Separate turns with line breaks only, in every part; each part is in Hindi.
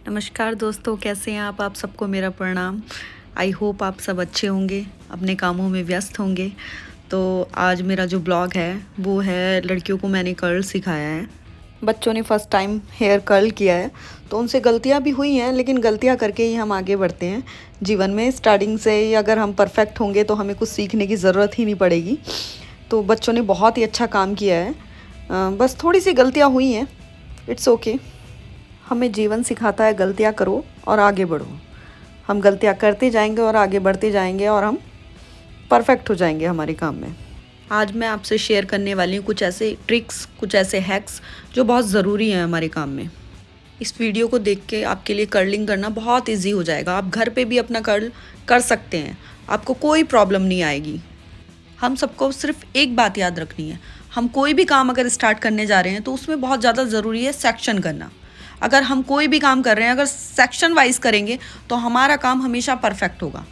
नमस्कार दोस्तों, कैसे हैं आप सबको मेरा प्रणाम। आई होप आप सब अच्छे होंगे, अपने कामों में व्यस्त होंगे। तो आज मेरा जो ब्लॉग है वो है, लड़कियों को मैंने कर्ल सिखाया है। बच्चों ने फ़र्स्ट टाइम हेयर कर्ल किया है, तो उनसे गलतियां भी हुई हैं, लेकिन गलतियां करके ही हम आगे बढ़ते हैं जीवन में। स्टार्टिंग से ही अगर हम परफेक्ट होंगे तो हमें कुछ सीखने की ज़रूरत ही नहीं पड़ेगी। तो बच्चों ने बहुत ही अच्छा काम किया है, बस थोड़ी सी गलतियाँ हुई हैं, इट्स ओके। हमें जीवन सिखाता है गलतियाँ करो और आगे बढ़ो। हम गलतियाँ करते जाएंगे और आगे बढ़ते जाएंगे और हम परफेक्ट हो जाएंगे हमारे काम में। आज मैं आपसे शेयर करने वाली हूँ कुछ ऐसे ट्रिक्स, कुछ ऐसे हैक्स जो बहुत ज़रूरी हैं हमारे काम में। इस वीडियो को देख के आपके लिए कर्लिंग करना बहुत इजी हो जाएगा। आप घर पे भी अपना कर्ल कर सकते हैं, आपको कोई प्रॉब्लम नहीं आएगी। हम सबको सिर्फ एक बात याद रखनी है, हम कोई भी काम अगर स्टार्ट करने जा रहे हैं तो उसमें बहुत ज़्यादा ज़रूरी है सेक्शन करना। अगर हम कोई भी काम कर रहे हैं, अगर सेक्शन वाइज करेंगे तो हमारा काम हमेशा परफेक्ट होगा,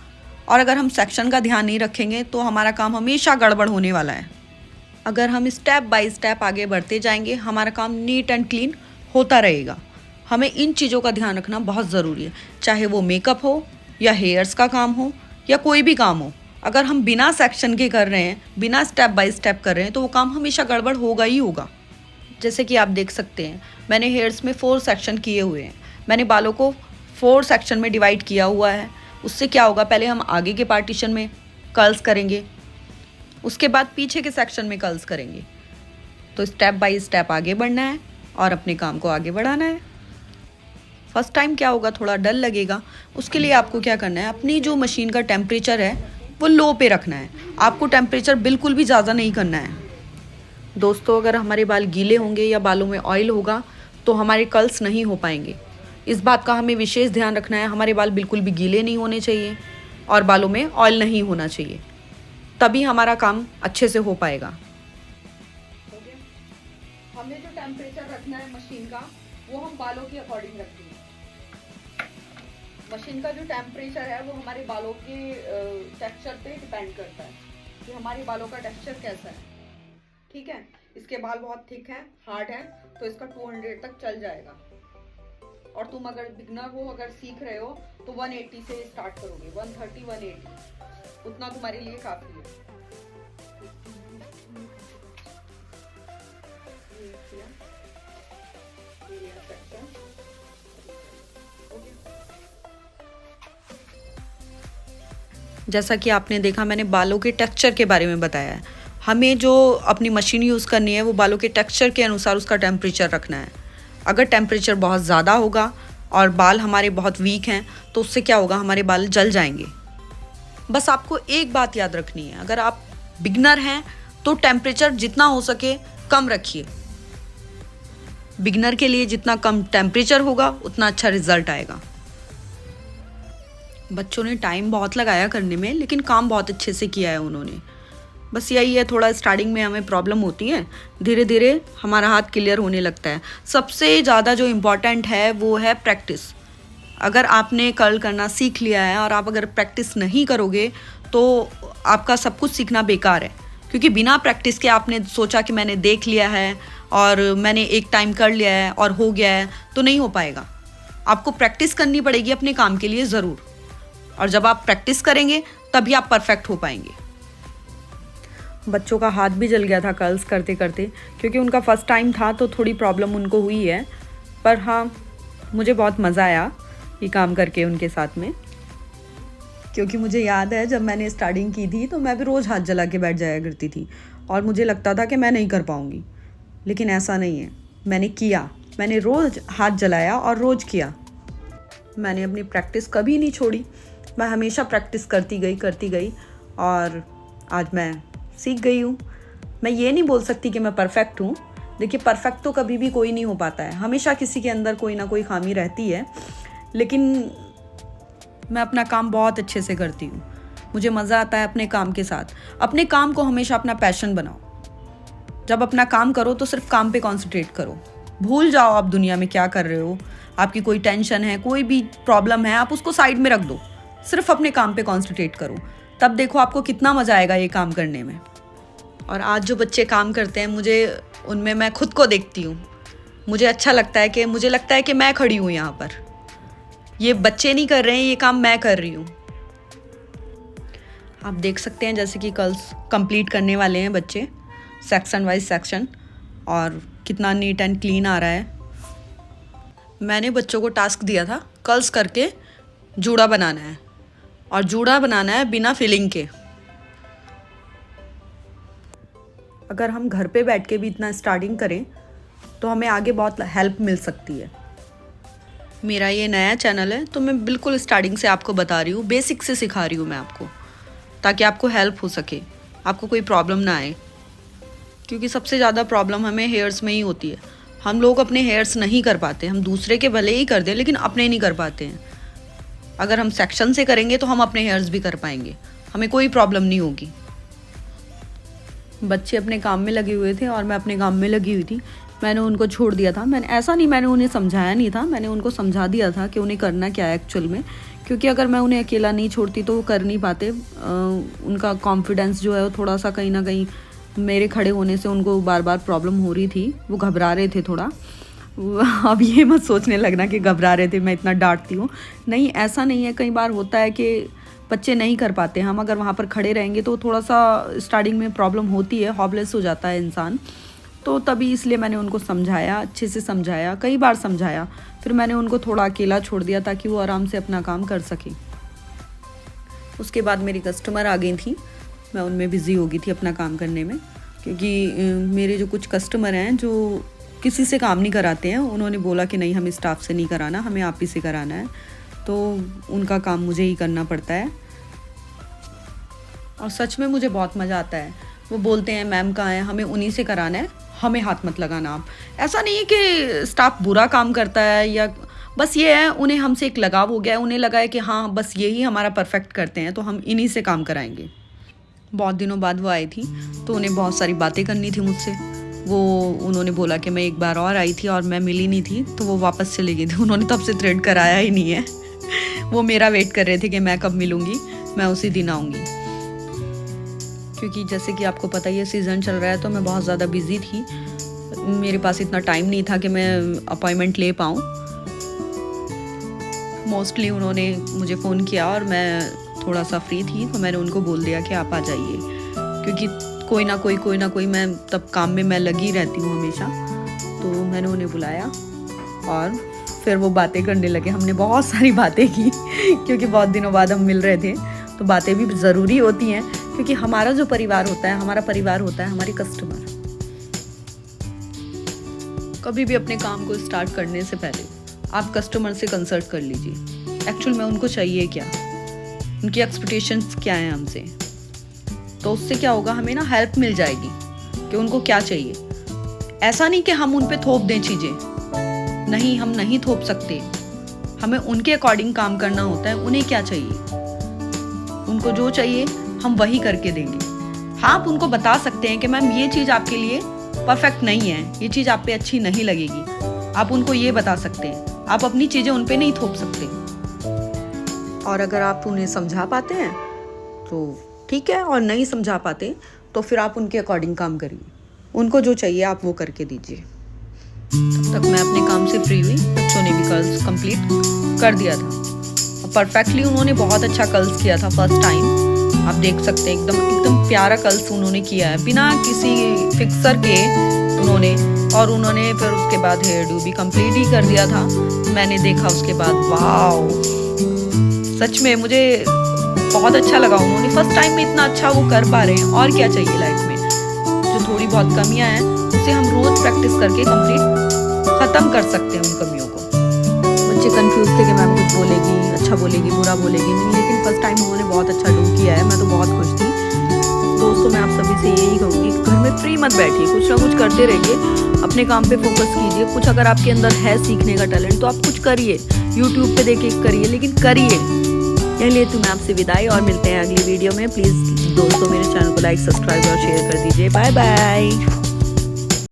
और अगर हम सेक्शन का ध्यान नहीं रखेंगे तो हमारा काम हमेशा गड़बड़ होने वाला है। अगर हम स्टेप बाय स्टेप आगे बढ़ते जाएंगे, हमारा काम नीट एंड क्लीन होता रहेगा। हमें इन चीज़ों का ध्यान रखना बहुत ज़रूरी है, चाहे वो मेकअप हो या हेयर्स का काम हो या कोई भी काम हो। अगर हम बिना सेक्शन के कर रहे हैं, बिना स्टेप बाय स्टेप कर रहे हैं, तो वो काम हमेशा गड़बड़ होगा ही होगा। जैसे कि आप देख सकते हैं, मैंने हेयर्स में 4 सेक्शन किए हुए हैं। मैंने बालों को 4 सेक्शन में डिवाइड किया हुआ है। उससे क्या होगा, पहले हम आगे के पार्टीशन में कर्ल्स करेंगे, उसके बाद पीछे के सेक्शन में कर्ल्स करेंगे। तो स्टेप बाय स्टेप आगे बढ़ना है और अपने काम को आगे बढ़ाना है। फर्स्ट टाइम क्या होगा, थोड़ा डर लगेगा। उसके लिए आपको क्या करना है, अपनी जो मशीन का टेम्परेचर है वो लो पे रखना है। आपको टेम्परेचर बिल्कुल भी ज़्यादा नहीं करना है। दोस्तों, अगर हमारे बाल गीले होंगे या बालों में ऑयल होगा तो हमारे कर्ल्स नहीं हो पाएंगे। इस बात का हमें विशेष ध्यान रखना है। हमारे बाल बिल्कुल भी गीले नहीं होने चाहिए और बालों में ऑयल नहीं होना चाहिए, तभी हमारा काम अच्छे से हो पाएगा। हमें जो टेम्परेचर रखना है मशीन का, वो हम बालों के अकॉर्डिंग रखते हैं। मशीन का जो टेम्परेचर है वो हमारे बालों के टेक्सचर पे डिपेंड करता है कि हमारे बालों का टेक्सचर कैसा है। ठीक है, इसके बाल बहुत थिक हैं, हार्ड हैं, तो इसका 200 तक चल जाएगा। और तुम अगर बिगनर हो, अगर सीख रहे हो, तो 180 से स्टार्ट करोगे। 130, 180 उतना तुम्हारे लिए काफी है। जैसा कि आपने देखा, मैंने बालों के टेक्सचर के बारे में बताया है। हमें जो अपनी मशीन यूज़ करनी है वो बालों के टेक्सचर के अनुसार उसका टेम्परेचर रखना है। अगर टेम्परेचर बहुत ज़्यादा होगा और बाल हमारे बहुत वीक हैं तो उससे क्या होगा, हमारे बाल जल जाएंगे। बस आपको एक बात याद रखनी है, अगर आप बिगनर हैं तो टेम्परेचर जितना हो सके कम रखिए। बिगनर के लिए जितना कम टेम्परेचर होगा उतना अच्छा रिजल्ट आएगा। बच्चों ने टाइम बहुत लगाया करने में, लेकिन काम बहुत अच्छे से किया है उन्होंने। बस यही है, थोड़ा स्टार्टिंग में हमें प्रॉब्लम होती है, धीरे धीरे हमारा हाथ क्लियर होने लगता है। सबसे ज़्यादा जो इम्पॉर्टेंट है वो है प्रैक्टिस। अगर आपने कर्ल करना सीख लिया है और आप अगर प्रैक्टिस नहीं करोगे तो आपका सब कुछ सीखना बेकार है। क्योंकि बिना प्रैक्टिस के आपने सोचा कि मैंने देख लिया है और मैंने एक टाइम कर लिया है और हो गया है, तो नहीं हो पाएगा। आपको प्रैक्टिस करनी पड़ेगी अपने काम के लिए ज़रूर, और जब आप प्रैक्टिस करेंगे तभी आप परफेक्ट हो पाएंगे। बच्चों का हाथ भी जल गया था कर्ल्स करते करते, क्योंकि उनका फर्स्ट टाइम था तो थोड़ी प्रॉब्लम उनको हुई है। पर हाँ, मुझे बहुत मज़ा आया ये काम करके उनके साथ में। क्योंकि मुझे याद है जब मैंने स्टार्टिंग की थी तो मैं भी रोज़ हाथ जला के बैठ जाया करती थी, और मुझे लगता था कि मैं नहीं कर पाऊँगी। लेकिन ऐसा नहीं है, मैंने किया, मैंने रोज़ हाथ जलाया और रोज़ किया। मैंने अपनी प्रैक्टिस कभी नहीं छोड़ी, मैं हमेशा प्रैक्टिस करती गई और आज मैं सीख गई हूँ। मैं ये नहीं बोल सकती कि मैं परफेक्ट हूँ। देखिए, परफेक्ट तो कभी भी कोई नहीं हो पाता है, हमेशा किसी के अंदर कोई ना कोई खामी रहती है। लेकिन मैं अपना काम बहुत अच्छे से करती हूँ, मुझे मज़ा आता है अपने काम के साथ। अपने काम को हमेशा अपना पैशन बनाओ। जब अपना काम करो तो सिर्फ काम पे कॉन्सेंट्रेट करो, भूल जाओ आप दुनिया में क्या कर रहे हो। आपकी कोई टेंशन है, कोई भी प्रॉब्लम है, आप उसको साइड में रख दो, सिर्फ अपने काम पे कॉन्सेंट्रेट करो। तब देखो आपको कितना मज़ा आएगा ये काम करने में। और आज जो बच्चे काम करते हैं, मुझे उनमें मैं खुद को देखती हूँ। मुझे अच्छा लगता है कि मुझे लगता है कि मैं खड़ी हूँ यहाँ पर। ये बच्चे नहीं कर रहे हैं, ये काम मैं कर रही हूँ। आप देख सकते हैं जैसे कि कल कंप्लीट करने वाले हैं बच्चे सेक्शन वाइज सेक्शन, और कितना नीट एंड क्लीन आ रहा है। मैंने बच्चों को टास्क दिया था कर्ल्स करके जूड़ा बनाना है, और जूड़ा बनाना है बिना फिलिंग के। अगर हम घर पे बैठ के भी इतना स्टार्टिंग करें तो हमें आगे बहुत हेल्प मिल सकती है। मेरा ये नया चैनल है तो मैं बिल्कुल स्टार्टिंग से आपको बता रही हूँ, बेसिक से सिखा रही हूँ मैं आपको, ताकि आपको हेल्प हो सके, आपको कोई प्रॉब्लम ना आए। क्योंकि सबसे ज़्यादा प्रॉब्लम हमें हेयर्स में ही होती है। हम लोग अपने हेयर्स नहीं कर पाते, हम दूसरे के भले ही कर दें लेकिन अपने नहीं कर पाते हैं। अगर हम सेक्शन से करेंगे तो हम अपने हेयर्स भी कर पाएंगे, हमें कोई प्रॉब्लम नहीं होगी। बच्चे अपने काम में लगे हुए थे और मैं अपने काम में लगी हुई थी। मैंने उनको छोड़ दिया था। मैंने उन्हें समझाया नहीं था, मैंने उनको समझा दिया था कि उन्हें करना क्या है एक्चुअल में। क्योंकि अगर मैं उन्हें अकेला नहीं छोड़ती तो वो कर नहीं पाते। उनका कॉन्फिडेंस जो है वो थोड़ा सा कहीं ना कहीं, मेरे खड़े होने से उनको बार बार प्रॉब्लम हो रही थी, वो घबरा रहे थे थोड़ा। अब ये मत सोचने लगना कि घबरा रहे थे मैं इतना डांटती हूँ, नहीं ऐसा नहीं है। कई बार होता है कि बच्चे नहीं कर पाते, हम अगर वहाँ पर खड़े रहेंगे तो थोड़ा सा स्टार्टिंग में प्रॉब्लम होती है, हॉपलेस हो जाता है इंसान। तो तभी इसलिए मैंने उनको समझाया, अच्छे से समझाया, कई बार समझाया। फिर मैंने उनको थोड़ा अकेला छोड़ दिया ताकि वो आराम से अपना काम कर सके। उसके बाद मेरी कस्टमर आ गई थी, मैं उनमें बिज़ी हो गई थी अपना काम करने में। क्योंकि मेरे जो कुछ कस्टमर हैं जो किसी से काम नहीं कराते हैं, उन्होंने बोला कि नहीं हमें स्टाफ से नहीं कराना, हमें आप ही से कराना है। तो उनका काम मुझे ही करना पड़ता है और सच में मुझे बहुत मज़ा आता है। वो बोलते हैं मैम कहाँ है, हमें उन्हीं से कराना है, हमें हाथ मत लगाना आप। ऐसा नहीं है कि स्टाफ बुरा काम करता है, या बस ये है उन्हें हमसे एक लगाव हो गया है, उन्हें लगा है कि हाँ बस यही हमारा परफेक्ट करते हैं तो हम इन्हीं से काम कराएंगे। बहुत दिनों बाद वो आई थी तो उन्हें बहुत सारी बातें करनी थी मुझसे। उन्होंने बोला कि मैं एक बार और आई थी और मैं मिली नहीं थी, तो वो वापस चले गई थी। उन्होंने तब से थ्रेड कराया ही नहीं है। वो मेरा वेट कर रहे थे कि मैं कब मिलूँगी, मैं उसी दिन आऊँगी। क्योंकि जैसे कि आपको पता ही है सीज़न चल रहा है, तो मैं बहुत ज़्यादा बिज़ी थी, मेरे पास इतना टाइम नहीं था कि मैं अपॉइंटमेंट ले पाऊँ। मोस्टली उन्होंने मुझे फ़ोन किया और मैं थोड़ा सा फ्री थी तो मैंने उनको बोल दिया कि आप आ जाइए। क्योंकि कोई ना कोई मैं तब काम में मैं लगी रहती हूँ हमेशा। तो मैंने उन्हें बुलाया और फिर वो बातें करने लगे। हमने बहुत सारी बातें की क्योंकि बहुत दिनों बाद हम मिल रहे थे, तो बातें भी ज़रूरी होती हैं। क्योंकि हमारा जो परिवार होता है, हमारा परिवार होता है हमारे कस्टमर। कभी भी अपने काम को स्टार्ट करने से पहले आप कस्टमर से कंसल्ट कर लीजिए, एक्चुअल में उनको चाहिए क्या, उनकी एक्सपेक्टेशंस क्या हैं हमसे। तो उससे क्या होगा, हमें ना हेल्प मिल जाएगी कि उनको क्या चाहिए। ऐसा नहीं कि हम उन पे थोप दें चीज़ें, नहीं, हम नहीं थोप सकते। हमें उनके अकॉर्डिंग काम करना होता है। उन्हें क्या चाहिए, उनको जो चाहिए हम वही करके देंगे। हाँ, आप उनको बता सकते हैं कि मैम ये चीज़ आपके लिए परफेक्ट नहीं है, ये चीज़ आप पे अच्छी नहीं लगेगी। आप उनको ये बता सकते हैं, आप अपनी चीज़ें उन पे नहीं थोप सकते। और अगर आप उन्हें समझा पाते हैं तो ठीक है, और नहीं समझा पाते तो फिर आप उनके अकॉर्डिंग काम करिए। उनको जो चाहिए आप वो करके दीजिए। तब तक मैं अपने काम से फ्री हुई। बच्चों ने भी कर्ल्स कंप्लीट कर दिया था और परफेक्टली उन्होंने बहुत अच्छा कर्ल्स किया था फर्स्ट टाइम। आप देख सकते हैं एकदम प्यारा कर्ल्स उन्होंने किया है बिना किसी फिक्सर के उन्होंने। और उन्होंने फिर उसके बाद हेयर डू भी कंप्लीट ही कर दिया था। मैंने देखा उसके बाद, वाओ, सच में मुझे बहुत अच्छा लगा। उन्होंने फर्स्ट टाइम में इतना अच्छा वो कर पा रहे हैं। और क्या चाहिए लाइफ में। जो थोड़ी बहुत कमियां हैं उसे हम रोज प्रैक्टिस करके कंप्लीट ख़त्म कर सकते हैं उन कमियों को। बच्चे कंफ्यूज थे कि मैम कुछ बोलेगी, अच्छा बोलेगी, बुरा बोलेगी, नहीं, लेकिन फर्स्ट टाइम उन्होंने बहुत अच्छा डू किया है। मैं तो बहुत खुश थी। दोस्तों, मैं आप सभी से यही कहूँगी, घर में फ्री मत बैठिए, कुछ ना कुछ करते रहिए, अपने काम पे फोकस कीजिए। कुछ अगर आपके अंदर है सीखने का टैलेंट तो आप कुछ करिए, यूट्यूब पे देख के करिए, लेकिन करिए। चलिए, तो मैं आपसे विदाई और मिलते हैं अगली वीडियो में। प्लीज़ दोस्तों मेरे चैनल को लाइक, सब्सक्राइब और शेयर कर दीजिए। Bye bye.